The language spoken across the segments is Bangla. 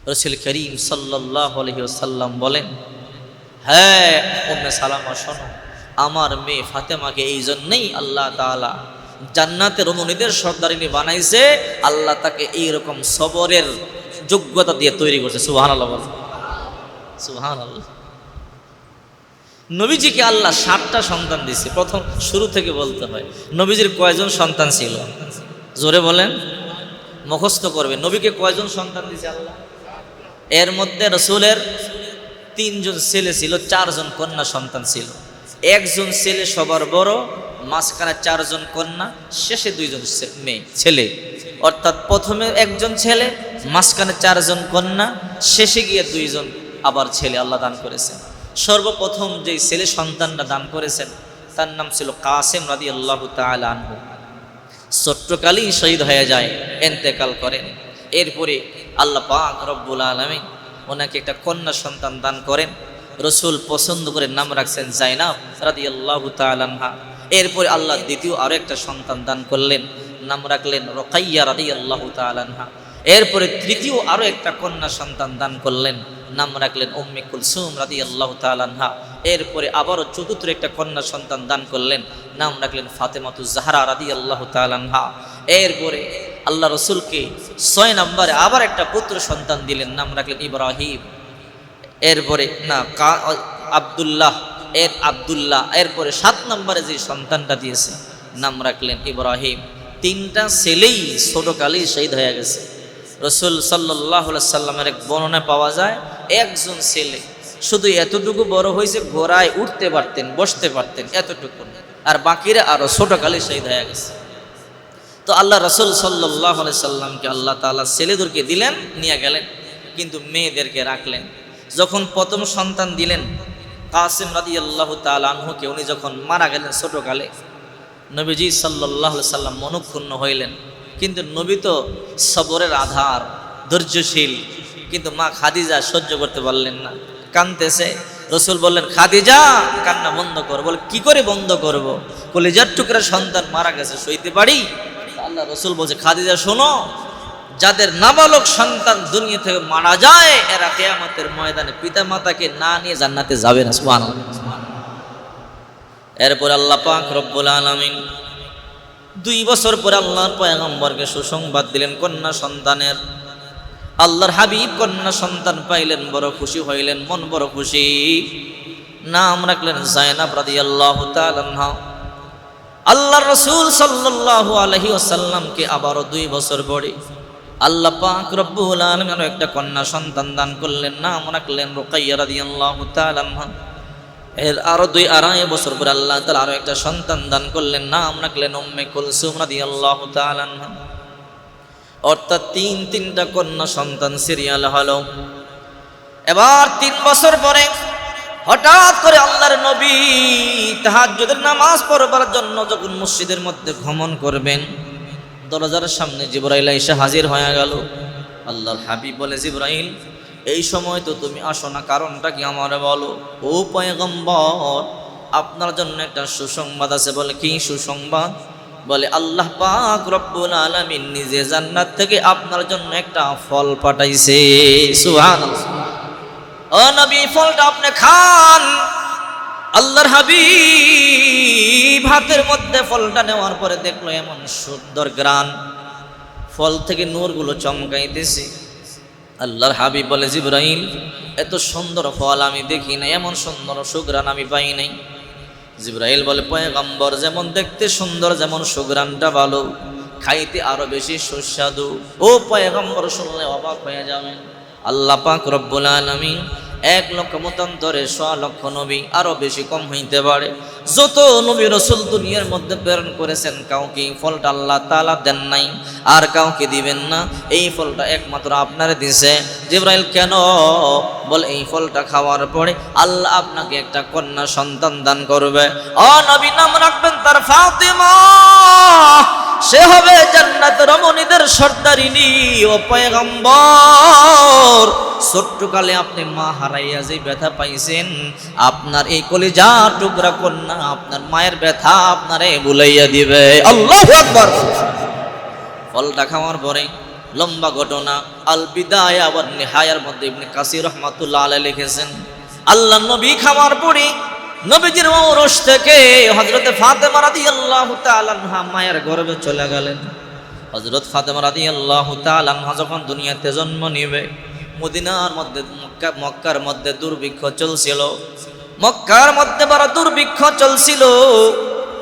রাসূল করিম সাল্লাল্লাহু আলাইহি ওয়াসাল্লাম বলেন, হ্যাঁ উম্মে সালামা শোনো, আমার মেয়ে ফাতেমাকে এই জন্যই আল্লাহ তাআলা জান্নাতের রমণীদের সর্দারিনী বানাইছে। আল্লাহ তাকে এইরকম সবরের যোগ্যতা দিয়ে তৈরি করছে। সুবহানাল্লাহ, সুবহানাল্লাহ। নবীজিকে আল্লাহ 7টা সন্তান দিয়েছে। প্রথম শুরু থেকে বলতে হয়, নবীজির কয়জন সন্তান ছিল? জোরে বলেন, মুখস্থ করবে। নবীকে কয়জন সন্তান দিয়েছে আল্লাহ? এর মধ্যে রাসূলের 3জন ছেলে ছিল, 4জন কন্যা সন্তান ছিল। একজন ছেলে সবার বড়, মাঝখানে 4জন কন্যা, শেষে 2জন ছেলে। অর্থাৎ প্রথমে একজন ছেলে, মাঝখানে 4জন কন্যা, শেষে গিয়ে 2জন আবার ছেলে আল্লাহ দান করেছেন। সর্বপ্রথম যে ছেলে সন্তানটা দান করেছেন তার নাম ছিল কাসেম রাদিয়াল্লাহু তাআলা আনহু। ছোট্টকালেই শহীদ হয়ে যায়, ইন্তেকাল করেন। এরপরে আল্লাহ পাক রব্বুল আলামিন ওনাকে একটা কন্যা সন্তান দান করেন। রসুল পছন্দ করে নাম রাখছেন জাইনাব রাদিয়াল্লাহু তাআলা আনহা। এরপরে আল্লাহ দ্বিতীয় আরো একটা সন্তান দান করলেন, নাম রাখলেন রুকাইয়া রাদিয়াল্লাহু তাআলা আনহা। এরপরে তৃতীয় আরো একটা কন্যা সন্তান দান করলেন, নাম রাখলেন উম্মে কুলসুম রাদিয়াল্লাহু তাআলা আনহা। এরপরে আবারও চতুর্থ একটা কন্যা সন্তান দান করলেন, নাম রাখলেন ফাতেমাতুজ জাহরা রাদিয়াল্লাহু তাআলা আনহা। এরপরে আল্লাহ রসুলকে 6 নম্বরে আবার একটা পুত্র সন্তান দিলেন, নাম রাখলেন ইব্রাহিম। এরপরে আব্দুল্লাহ। এরপরে 7 নম্বরে যে সন্তানটা দিয়েছে নাম রাখলেন ইব্রাহিম। 3টা ছেলেই ছোটকালেই শহীদ হয়ে গেছে। রসুল সাল্লাল্লাহু আলাইহি সাল্লামের এক বর্ণনায় পাওয়া যায়, একজন ছেলে শুধু এতটুকু বড় হয়েছে, ঘোড়ায় উঠতে পারতেন, বসতে পারতেন, এতটুকু, আর বাকিরা আরো ছোটকালেই শহীদ হয়ে গেছে। তো আল্লাহ রসুল সাল্লাল্লাহু আলাইহি সাল্লামকে আল্লাহ তাআলা ছেলেদেরকে দিলেন, নিয়ে গেলেন, কিন্তু মেয়েদেরকে রাখলেন। যখন প্রথম সন্তান দিলেন কাসেম রাদিয়াল্লাহু তাআলা আনহুকে, উনি যখন মারা গেলেন ছোটকালে, নবীজি সাল্লাল্লাহু আলাইহি সাল্লাম মনক্ষুণ্ণ হইলেন। কিন্তু নবী তো সবরের আধার, ধৈর্যশীল, কিন্তু মা খাদিজা সহ্য করতে পারলেন না, কাঁদতেছে। রসুল বললেন, খাদিজা কান্না বন্ধ কর। বলে, কি করে বন্ধ করব? কলিজার টুকরা সন্তান মারা গেছে, সইতে পারি? আল্লাহ রসুল বলছে, খাদিজা শোনো, যাদের নাবালক সন্তান দুনিয়া থেকে মারা যায়, এরা কিয়ামতের ময়দানে পিতা মাতাকে না নিয়ে জান্নাতে যাবে না। সুবহানাল্লাহ। এরপর আল্লাহ পাক রব্বুল আলামিন 2 বছর পরে আল্লাহর পয়গম্বরকে সুসংবাদ দিলেন কন্যা সন্তানের। আল্লাহর হাবিব কন্যা সন্তান পাইলেন, বড় খুশি হইলেন, মন বড় খুশি। নাম রাখলেন জাইনাব রাদিয়াল্লাহু তাআলা আনহা। আল্লাহর রাসূল সাল্লাল্লাহু আলাইহি ওয়াসাল্লামকে আবারও 2 বছর পরে আল্লাহ পাক রব্বুল আলামিন একটা কন্যা সন্তান দান করলেন, নাম রাখলেন রুকাইয়া রাদিয়াল্লাহু তাআলা আনহা। এর আরো 2-2.5 বছর পরে আল্লাহ তাআলা আরো একটা সন্তান দান করলেন, নাম রাখলেন উম্মে কুলসুম রাদিয়াল্লাহু তাআলা আনহা। অর্থাৎ 3টা কন্যা সন্তান সিরিয়াল হলো। এবার 3 বছর পরে হঠাৎ করে আল্লাহর নবী তাহাজ্জুদের নামাজ পড়বার জন্য যখন মসজিদের মধ্যে ভ্রমণ করবেন, দরজার সামনে জিবরাইল এসে হাজির হয়ে গেল। আল্লাহর হাবিব বলে, জিবরাইল এই সময় তো তুমি আসো না, কারণটা কি আমারে বলো। ও পয়গম্বর, আপনার জন্য একটা সুসংবাদ আছে। বলে, কি সুসংবাদ? বলে, আল্লাহ পাক রব্বুল আলামিন নিজে জান্নাত থেকে আপনার জন্য একটা ফল পাঠাইছে। সুবহানাল্লাহ। ও নবী, ফলটা আপনি খান। আল্লাহর হাবিব হাতের মধ্যে ফলটা নেওয়ার পরে দেখলো এমন সুন্দর ঘ্রাণ, ফল থেকে নূরগুলো চমকাইতেছে। আল্লাহর হাবিব বলে, জিবরাইল এত সুন্দর ফল আমি দেখি নাই, এমন সুন্দর সুঘ্রাণ আমি পাই নাই। জিবরাইল বলে, পয়গম্বর যেমন দেখতে সুন্দর, যেমন সুঘ্রাণটা ভালো, খাইতে আরো বেশি সুস্বাদু। ও পয়গম্বর, শুনলে অবাক হয়ে যাবেন। আল্লাহ পাক রব্বুল আলামিন 1 লক্ষ মতান্তরে 100 লক্ষ নবী, আরো বেশি কম হইতে পারে, যত নবী রাসূল দুনিয়ার মধ্যে প্রেরণ করেছেন, কাউকে এই ফলটা আল্লাহ তাআলা দেন নাই, আর কাউকে দিবেন না। এই ফলটা একমাত্র আপনারে দিয়েছে। জিবরাইল, কেন? বলে, এই ফলটা খাওয়ার পরে আল্লাহ আপনাকে একটা কন্যা সন্তান দান করবে। ও নবী, নাম রাখবেন তার ফাতিমা। সে হবে জান্নাতের রমণীদের সর্দারিনী। ও পয়গম্বর, ছোট্টকালে আপনি মা হারাইয়া যে ব্যথা পাইছেন, আপনার এই কলিজা টুকরা কন্যা আপনার মায়ের ব্যথা আপনারে ভুলাইয়া দিবে। আল্লাহু আকবার। ফলটা খাওয়ার পরে লম্বা ঘটনা। আল বিদায়া ওয়ান নিহায়ার মধ্যে ইবনে কাসির রাহমাতুল্লাহ আলাইহি লিখেছেন, আল্লাহ নবী খাওয়ার পরে নবীজির ঔরস থেকে হযরতে ফাতেমা রাদিয়াল্লাহু তাআলা আনহা মায়ের গর্ভে চলে গেলেন। হযরত ফাতেমা রাদিয়াল্লাহু তাআলা আনহা যখন দুনিয়াতে জন্ম নেবে, মদিনার মধ্যে মক্কার মধ্যে দুর্ভিক্ষ চলছিল, মক্কার মধ্যে বড় দুর্ভিক্ষ চলছিল।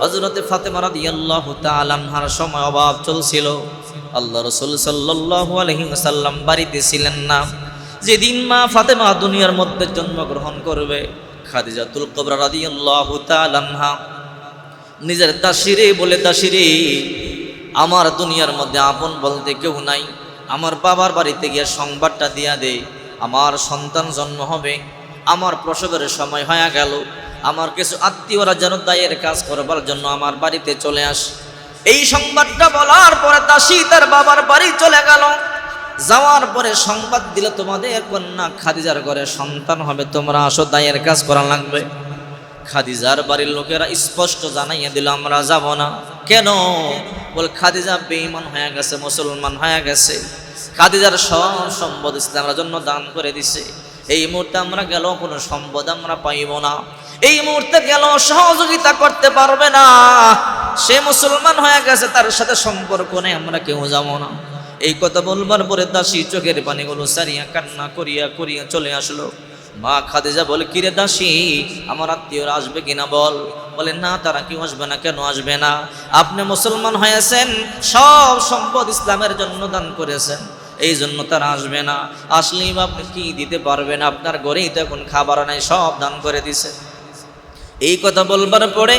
হযরতে ফাতেমা রাদিয়াল্লাহু তাআলা আনহার সময় অভাব চলছিল। আল্লাহ রাসূল সাল্লাল্লাহু আলাইহি ওয়াসাল্লাম বাড়িতে ছিলেন না। যেদিন মা ফাতেমা দুনিয়ার মধ্যে জন্মগ্রহণ করবে, খাদিজাতুল কুবরা রাদিয়াল্লাহু তাআলা আনহা নিজের দাসীরে বলে, দাসীরে আমার দুনিয়ার মধ্যে আপন বলতে কেউ নাই, আমার বাবার বাড়িতে গিয়ে সংবাদটা দিয়া দে, আমার সন্তান জন্ম হবে, আমার প্রসবের সময় হয়ে গেল, আমার কিছু আত্মীয়রা যেন দায়ের কাজ করবার জন্য আমার বাড়িতে চলে আসে। এই সংবাদটা বলার পরে দাসী তার বাবার বাড়ি চলে গেল। যাওয়ার পরে সংবাদ দিল, তোমাদের কন্যা খাদিজার ঘরে সন্তান হবে, তোমরা আসো, দায়ের কাজ করা লাগবে। খাদিজার বাড়ির লোকেরা স্পষ্ট জানাইয়া দিল, আমরা যাব না। কেন? বল, খাদিজা বেঈমান হয়ে গেছে, মুসলমান হয়ে গেছে। খাদিজার সব সম্পদ ইসলামের জন্য দান করে দিছে। এই মুহূর্তে আমরা গেল কোনো সম্পদ আমরা পাইব না, এই মুহূর্তে গেল সহযোগিতা করতে পারবে না। সে মুসলমান হয়ে গেছে, তার সাথে সম্পর্ক নেই, আমরা কেউ যাব না। এই কথা বলবার পরে দাসী চোখের পানিগুলো সারিয়া কান্না করিয়া করিয়া চলে আসলো। মা খাদিজা বলে, কিরে দাসী, আমার আত্মীয়রা আসবে কিনা বল। বলে, না, তারা কেউ আসবে না। কেন আসবে না? আপনি মুসলমান হয়েছেন, সব সম্পদ ইসলামের জন্য দান করেছেন, এই জন্য তারা আসবে না। আসলেই আপনি কি দিতে পারবেন? আপনার ঘরেই তো এখন খাবার নাই, সব দান করে দিছে। এই কথা বলবার পরে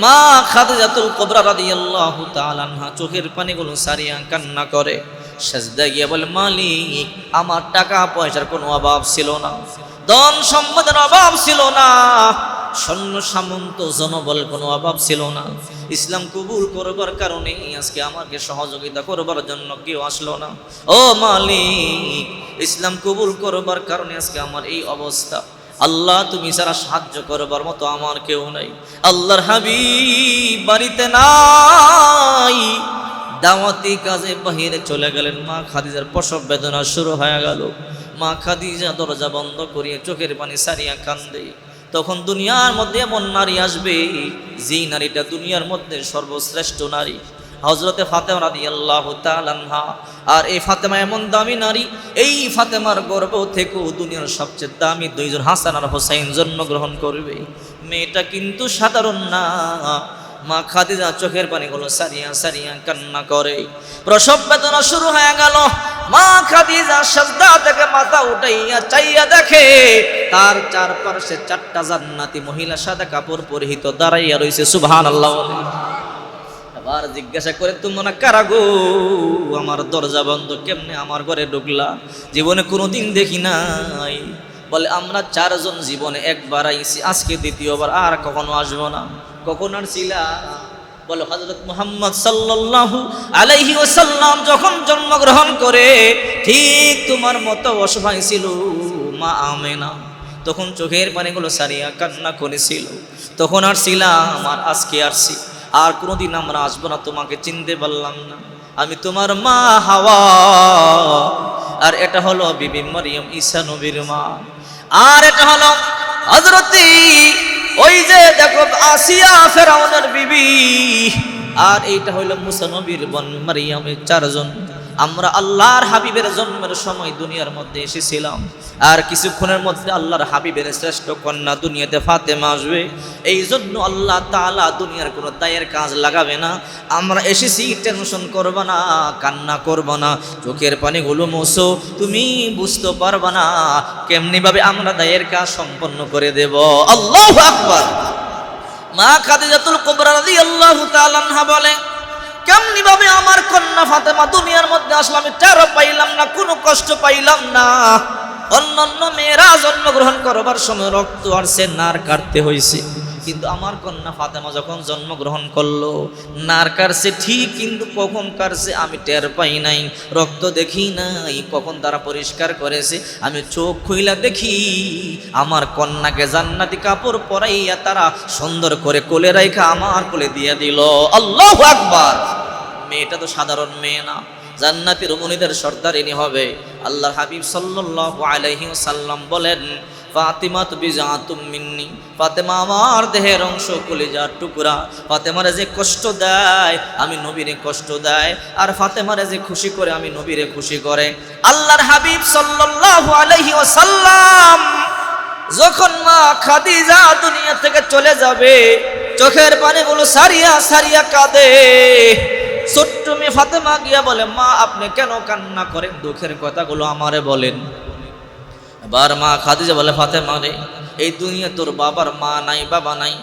মা খাদিজাতুল কুবরা রাদিয়াল্লাহু তাআলা আনহা চোখের পানিগুলো সারিয়া কান্না করে, সেজদায় গিয়ে বলে, মালিক, আমার টাকা পয়সার কোনো অভাব ছিল না, ধন সম্পদের অভাব ছিল না, সৈন্য সামন্ত জনবল কোনো অভাব ছিল না। ইসলাম কবুল করবার কারণে আজকে আমাকে সহযোগিতা করবার জন্য কেউ আসলো না। ও মালিক, ইসলাম কবুল করবার কারণে আজকে আমার এই অবস্থা। আল্লাহ, তুমি ছাড়া সাহায্য করবার মতো আমার কেউ নাই। আল্লাহর হাবিব বাড়িতে নাই, দাওয়াতি কাজে বাহিরে চলে গেলেন। মা খাদিজার প্রসব বেদনা শুরু হয়ে গেল। মা খাদিজা দরজা বন্ধ করিয়ে চোখের পানি সারিয়া কান্দে। তখন দুনিয়ার মধ্যে এমন নারী আসবে, যেই নারীটা দুনিয়ার মধ্যে সর্বশ্রেষ্ঠ নারী, হযরতে ফাতেমা রাদিয়াল্লাহু তাআলা আনহা। আর এই ফাতেমা এমন দামি নারী, এই ফাতেমার গর্ভ থেকেও দুনিয়ার সবচেয়ে দামি দুইজন হাসান আর হোসাইন জন্মগ্রহণ করবে। মেয়েটা কিন্তু সাধারণ না। মা খাদিজা চোখের পানিগুলো সারিয়া সারিয়া কান্না করে। প্রসব বেদনা শুরু হয়ে গেল। মা খাদিজা সাজদা থেকে মাথা উঠাইয়া চাইয়া দেখে, তার চারপাশে 4টা জান্নাতি মহিলা সাদা কাপড় পরিহিত দাঁড়াইয়া রয়েছে। সুবহানাল্লাহ। আবার জিজ্ঞাসা করে, তোমরা কারা গো? আমার দরজা বন্ধ, কেমনে আমার ঘরে ঢুকলা? জীবনে কোনোদিন দেখি নাই। বলে, আমরা 4 জন জীবনে একবার আইছি, আজকে দ্বিতীয়বার, আর কখনো আসবো না। কখন আসছিলা? বলে, হযরত মুহাম্মদ সাল্লাল্লাহু আলাইহি ওয়াসাল্লাম যখন জন্মগ্রহণ করে ঠিক তোমার মতো অসহায় ছিল মা আমেনা, তখন চোখের পানিগুলো সারিয়া কান্না করেছিল। তখন আসছিলাম, আর আজকে আসছি, আর কোনোদিন আমরা আসবো না। তোমাকে চিনতে পারলাম না, আমি তোমার মা হাওয়া, আর এটা হলো বিবি মারিয়াম, ঈসা নবীর মা। আর এটা হলো হযরতে ওই যে দেখো আসিয়া ফেরাউনের বিবি, আর এইটা হইল মুসা নবীর বোন মারিয়ামের 4 জন। আমরা আল্লাহর হাবিবের জন্মের সময় দুনিয়ার মধ্যে এসেছিলাম, আর কিছুক্ষণের মধ্যে আল্লাহর হাবিবের শ্রেষ্ঠ কন্যা দুনিয়াতে ফাতেমা আসবে। এই জন্য আল্লাহ তাআলা দুনিয়ার কোনো দায়ের কাজ লাগাবে না। আমরা এসেছি, টেনশন করবা না, কান্না করবা না, চোখের পানিগুলো মোছো, তুমি বুঝতে পারবা না কেমনি ভাবে আমরা দায়ের কাজ সম্পন্ন করে দেব। আল্লাহু আকবার। মা খাদিজাতুল কুবরা রাদিয়াল্লাহু তাআলা আনহা বলে, কেমনি ভাবে আমার কন্যা ফাতেমা দুনিয়ার মধ্যে আসলে আমি টেরও পাইলাম না, কোনো কষ্ট পাইলাম না। অন্যান্য মেয়েরা জন্মগ্রহণ করবার সময় রক্ত আর সে নার কাটতে হয়েছে, কিন্তু আমার কন্যা ফাতেমা যখন জন্মগ্রহণ করলো নার কাটছে ঠিক, কিন্তু কখন কাটছে আমি টের পাই নাই, রক্ত দেখি নাই। কখন তারা পরিষ্কার করেছে আমি চোখ খুইলা দেখি, আমার কন্যাকে জান্নাতি কাপড় পরাইয়া তারা সুন্দর করে কোলে রাইখা আমার কোলে দিয়ে দিল। আল্লাহু আকবার। মেয়েটা তো সাধারণ মেয়ে না, জান্নাতি রমণীদের সর্দারিনী হবে। আল্লাহর হাবিব সাল্লাল্লাহু আলাইহি ওয়াসাল্লাম বলেন, ফাতিমা বিজাতুম মিন্নি, ফাতেমা আমার দেহের অংশ, কলিজার টুকরা। ফাতেমারে যে কষ্ট দেয় আমি নবীরে কষ্ট দেয়, আর ফাতেমারে যে খুশি করে আমি নবীরে খুশি করে। আল্লাহর হাবিব সাল্লাল্লাহু আলাইহি ওয়াসাল্লাম যখন মা খাদিজা দুনিয়া থেকে চলে যাবে, চোখের পানিগুলো সারিয়া সারিয়া কাঁদে। ছোট্ট মেয়ে ফাতেমা গিয়া বলে, মা আপনি কেন কান্না করেন? দুঃখের কথাগুলো আমারে বলেন। এবার মা খাদিজা বলে, ফাতেমা রে, এই দুনিয়া তোর বাবার মা নাই, বাবা নাই,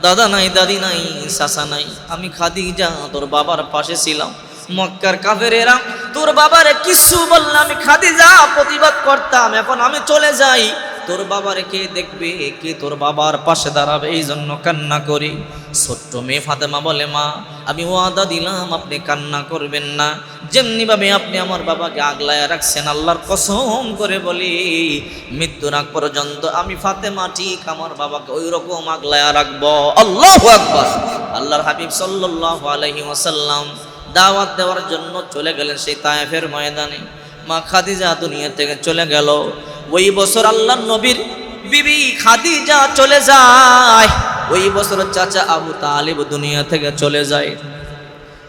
দাদা নাই, দাদি নাই, চাচা নাই। আমি খাদিজা তোর বাবার পাশে ছিলাম। মক্কার কাফেরেরা তোর বাবারে কিছু বললে আমি খাদিজা প্রতিবাদ করতাম। এখন আমি চলে যাই, তোর বাবারে কে দেখবে, কে তোর বাবার পাশে দাঁড়াবে? এই জন্য কান্না করি। ছোট্ট মেয়ে ফাতেমা বলে, মা আমি ওয়াদা দিলাম আপনি কান্না করবেন না। যেমনি ভাবে আপনি আমার বাবাকে আগলায় রাখছেন, আল্লাহর কসম করে বলি মৃত্যুর আগ পর্যন্ত আমি ফাতেমা ঠিক আমার বাবাকে ওই রকম আগলায় রাখবো। আল্লাহু আকবার। আল্লাহর হাবিব সাল্লাল্লাহু আলাইহি ওয়াসাল্লাম দাওয়াত দেওয়ার জন্য চলে গেলেন সেই তায়েফের ময়দানে। মা খাদিজা দুনিয়া থেকে চলে গেল। ওই বছর আল্লাহর নবীর বিবি খাদিজা চলে যায়। ওই বছর চাচা আবু তালিব দুনিয়া থেকে চলে যায়।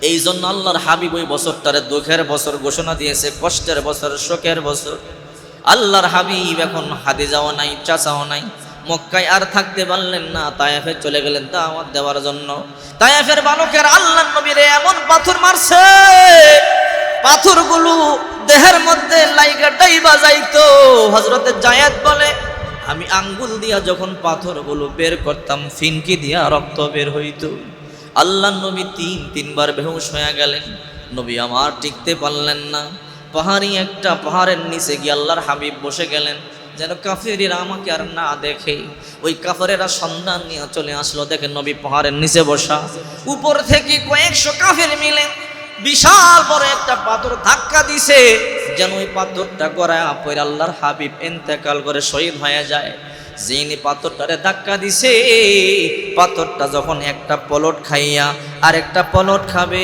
এই জন্য আল্লাহর হাবিব ওই বছরটারে দুঃখের বছর ঘোষণা দিয়েছে, কষ্টের বছর, শোকের বছর। আল্লাহর হাবিব এখন খাদিজাও নাই, চাচাও নাই। মক্কায় আর থাকতে পারলেন না, তায়েফে চলে গেলেন দাওয়াত দেওয়ার জন্য। তায়েফের বালকের আল্লাহর নবীরে এমন পাথর মারছে, পাথরগুলো দেহের মধ্যে লাইগাটাই বাজাইতো। হযরতে জায়েদ বলে, আমি আঙ্গুল দিয়া যখন পাথরগুলো বের করতাম, ফিনকি দিয়া রক্ত বের হইতো। আল্লাহর নবী তিনবার বেহুশ হয়ে গেলেন। নবী আমার টিকতে পারলেন না। পাহাড়ের নিচে গিয়ে আল্লাহর হাবিব বসে গেলেন, যেন কাফেরেরা আমাকে আর না দেখে। ওই কাফেরেরা সন্ধান নিয়ে চলে আসলো, দেখেন নবী পাহাড়ের নিচে বসা। উপর থেকে কয়েকশো কাফের মিলে বিশাল বড় একটা পাথর ধাক্কা দিছে, যেন ওই পাথরটা গড়ায় পড়ে আল্লাহর হাবিব ইন্তেকাল করে শহীদ হয়ে যায়। যিনি পাথরটারে ধাক্কা দিছে, পাথরটা যখন একটা পলট খাইয়া আর একটা পলট খাবে,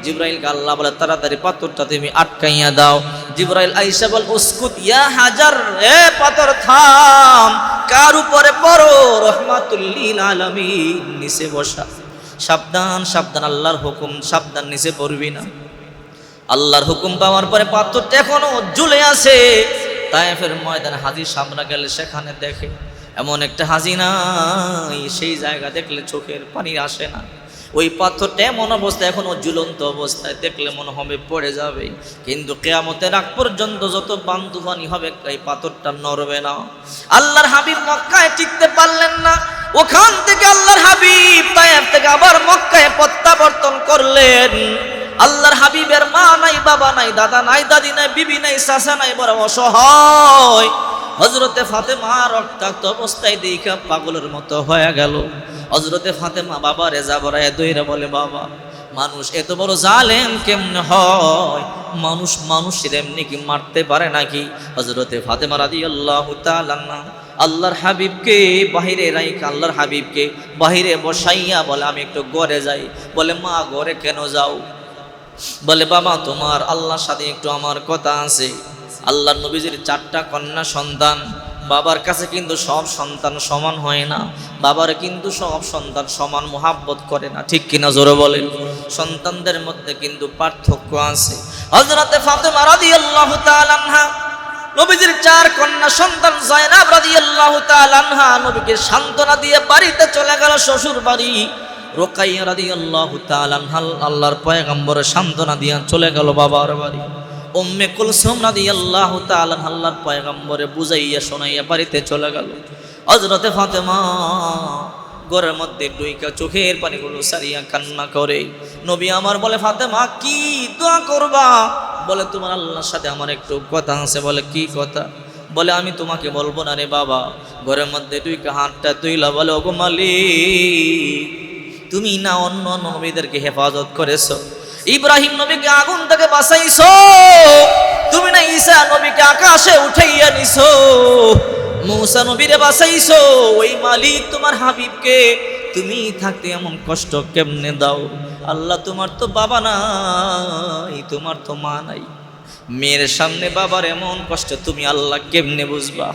জিবরাইলকে আল্লাহ বলে, তাড়াতাড়ি পাথরটা তুমি আটকাইয়া দাও। জিবরাইল আইসা বল, উসকুত ইয়া হাজার, এ পাথর থাম। কার উপরে পড়ো? রহমাতুল লিল আলামিন, নিচে বসা। সাবধান সাবধান, আল্লাহর হুকুম, সাবধান, নিচে পড়বি না। আল্লাহর হুকুম পাওয়ার পরে পাথরটা এখনো ঝুলে আছে। তায়েফের ময়দানে হাজির সামনে গেলে সেখানে দেখে এমন একটা হাজি নাই, সেই জায়গা দেখলে চোখের পানি আসে না। ওই পাথরটা এমন অবস্থা, এখনো ঝুলন্ত অবস্থায়, দেখলে মনে হবে পড়ে যাবে। কিন্তু কিয়ামতের আগ পর্যন্ত যত বান্দুবানি হবে এই পাথরটা নড়বে না। আল্লাহর হাবিব মক্কায় টিকতে পারলেন না। ওখান থেকে আল্লাহর হাবিব তায়েফ থেকে আবার মক্কায় প্রত্যাবর্তন করলেন। আল্লাহর হাবিবের মা নাই, বাবা নাই, দাদা নাই, দাদি নাই, বিবি নাই, চাচা নাই, বড় অসহায়। হযরতে ফাতেমা রক্তাক্ত অবস্থায় দেখা পাগলের মতো হয়ে গেল। হযরতে ফাতেমা বাবারে জাবরায়ে দইরা বলে, বাবা মানুষ এত বড় জালেম কেমনে হয়? মানুষের এমনি কি মারতে পারে নাকি? হযরতে ফাতেমা রাদিয়াল্লাহু তাআলা আল্লাহর হাবিবকে বাহিরে রাইখা, আল্লাহর হাবিবকে বাহিরে বসাইয়া বলে, আমি একটু ঘরে যাই। বলে, মা ঘরে কেন যাও? বলে, বাবা তোমার আল্লাহর সাথে একটু আমার কথা আছে। আল্লাহর নবীজির 4টা কন্যা সন্তান। বাবার কাছে কিন্তু সব সন্তান সমান হয় না, বাবার কিন্তু সব সন্তান সমান মোহাব্বত করে না, ঠিক কিনা জোরে বলেন? সন্তানদের মধ্যে কিন্তু পার্থক্য আছে। হযরতে ফাতেমা রাদিয়াল্লাহু তাআলা আনহা, নবীজির 4 কন্যা সন্তান যায়নাব রাদিয়াল্লাহু তাআলা আনহা নবীকে সান্ত্বনা দিয়ে বাড়িতে চলে গেল, শ্বশুর বাড়ি। রুকাইয়া রাদিয়াল্লাহু তাআলা আনহা আল্লাহর পয়গম্বরের সান্ত্বনা দিয়ে চলে গেল বাবার বাড়ি। উম্মে কুলসুম রাদিয়াল্লাহু তাআলা আল্লাহর পয়গম্বরে বুঝাইয়া শোনাইয়া বাড়িতে চলে গেল। হযরতে ফাতেমা ঘরের মধ্যে ডুইকা চোখের পানিগুলো সারিয়া কান্না করে। নবী আমার বলে, ফাতেমা কি দোয়া করবা? বলে, তোমার আল্লাহর সাথে আমার একটু কথা আছে। বলে, কি কথা? বলে, আমি তোমাকে বলবো না রে বাবা। ঘরের মধ্যে ডুইকা হাতটা তুইলা বলে, ওগো মালিক, তুমি না অন্য নবীদেরকে হেফাজত করেছো, ইব্রাহিম নবীকে আগুন থেকে বাঁচাইছো, তুমি না ঈসা নবীকে আকাশে উঠাইয়া নিছো, মূসা নবীরে বাঁচাইছো। ওই মালিক তোমার হাবিবকে তুমি থাকতে এমন কষ্ট কেমনে দাও? আল্লাহ তোমার তো বাবা নাই, তোমার তো মা নাই, মেয়ের সামনে বাবার এমন কষ্ট তুমি আল্লাহ কেমনে বুঝবা?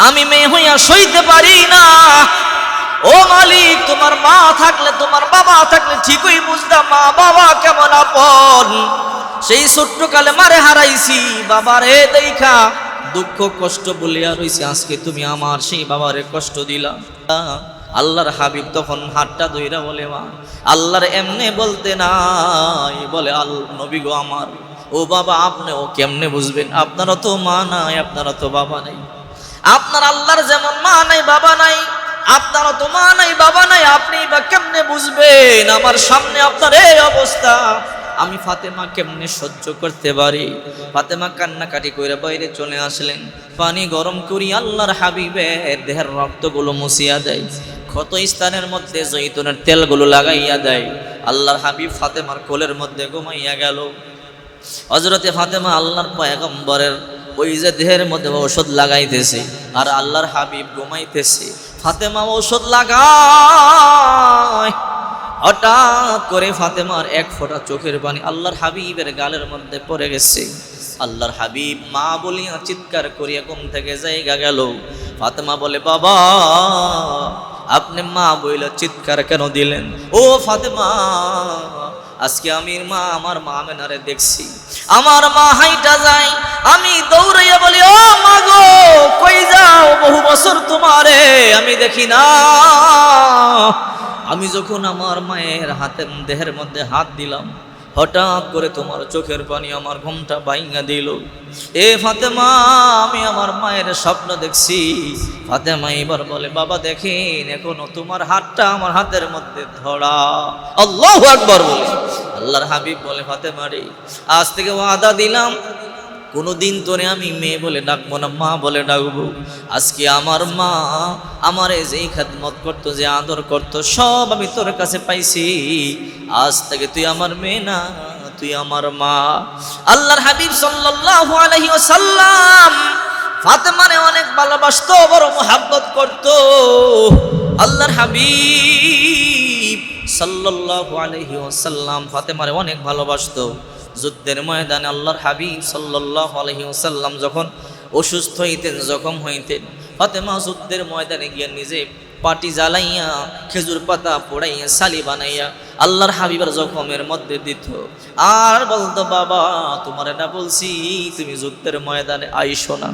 আমি মেয়ে হইয়া সইতে পারি না। ও মালিক, তোমার মা থাকলে, তোমার বাবা থাকলে ঠিকই বুঝতাম মা বাবা কেমন আপন। সেই ছোট্ট কালে মারে হারাইছি, বাবারে দেখা দুঃখ কষ্ট বলিয়া রইছি, আজকে তুমি আমার সেই বাবারে কষ্ট দিলা। আল্লাহর হাবিব তখন হাতটা ধইরা বলে, মা আল্লাহর এমনে বলতে নাই, বলে আল্লাহ নবী গো আমার, ও বাবা আপনিও কেমনে বুঝবেন? আপনারও তো মা নাই, আপনারও তো বাবা নাই। আপনার আল্লাহর যেমন মা নাই বাবা নাই, আপনারও তো মা নাই বাবা নাই, আপনি বা কেমনে বুঝবেন? আমার সামনে আপনার এই অবস্থা, আমি ফাতেমা কেমনে সহ্য করতে পারি? ফাতেমা কান্নাকাটি করে বাইরে চলে আসলেন। পানি গরম করি আল্লাহর হাবিবের দেহের রক্তগুলো মুছিয়া দেয়, ক্ষত স্থানের মধ্যে জৈতুনের তেলগুলো লাগাইয়া দেয়। আল্লাহর হাবিব ফাতেমার কোলের মধ্যে ঘুমাইয়া গেল। হযরতে ফাতেমা আল্লাহর পয়গম্বরের ওই যে দেহের মধ্যে ঔষধ লাগাইতেছে, আর আল্লাহর হাবিব ঘুমাইতেছে। ফাতেমা ঔষধ লাগায়, হঠাৎ করে ফাতেমার এক ফোঁটা চোখের পানি আল্লাহর হাবিবের গালের মধ্যে পড়ে গেছে। আল্লাহর হাবিব মা বলিয়া চিৎকার করিয়া ঘুম থেকে জায়গা গেল। ফাতেমা বলে, বাবা আপনি মা বইলা চিৎকার কেন দিলেন? ও ফাতেমা, আজকে আমি মা, আমার মা আমেনারে দেখছি, আমার মা হাইটা যায়, আমি দৌড়াইয়া বলি, ও মা গো কই যাও? বহু বছর তোমারে আমি দেখি না। আমি যখন আমার মায়ের হাতের দেহের মধ্যে হাত দিলাম, হঠাৎ করে তোমার চোখের পানি আমার ঘুমটা ভাঙা দিল। এ ফাতেমা, আমি আমার মায়ের স্বপ্ন দেখছি। ফাতেমা এবার বলে, বাবা দেখেন এখনো তোমার হাতটা আমার হাতের মধ্যে ধরা। আল্লাহু আকবার বলে আল্লাহর হাবিব বলে, ফাতেমা রে, আজ থেকে ওয়াদা দিলাম কোনোদিন তোরে আমি মেয়ে বলে ডাকবো না, মা বলে ডাকবো। আজকে আমার মা আমারে যেই খেদমত করতো, যে আদর করতো, সব আমি তোর কাছে পাইছি। আজ থেকে তুই আমার মেয়ে না, তুই আমার মা। আল্লাহর হাবিব সাল্লাল্লাহু আলাইহি ওয়াসাল্লাম ফাতেমারে অনেক ভালোবাসতো, বড় মোহাব্বত করতো। আল্লাহর হাবিব সাল্লাল্লাহু আলাইহি ওয়াসাল্লাম ফাতেমারে অনেক ভালোবাসতো। যুদ্ধের ময়দানে আল্লাহর হাবিব সাল্লাল্লাহু আলাইহি ওয়াসাল্লাম যখন অসুস্থ হইতেন, জখম হইতেন, ফাতেমা যুদ্ধের ময়দানে গিয়ে নিজে পাটি জ্বালাইয়া, খেজুর পাতা পোড়াইয়া, সালি বানাইয়া আল্লাহর হাবিবের জখমের মধ্যে দিত। আর বলতো, বাবা তোমার এটা বলছি, তুমি যুদ্ধের ময়দানে আইসো না।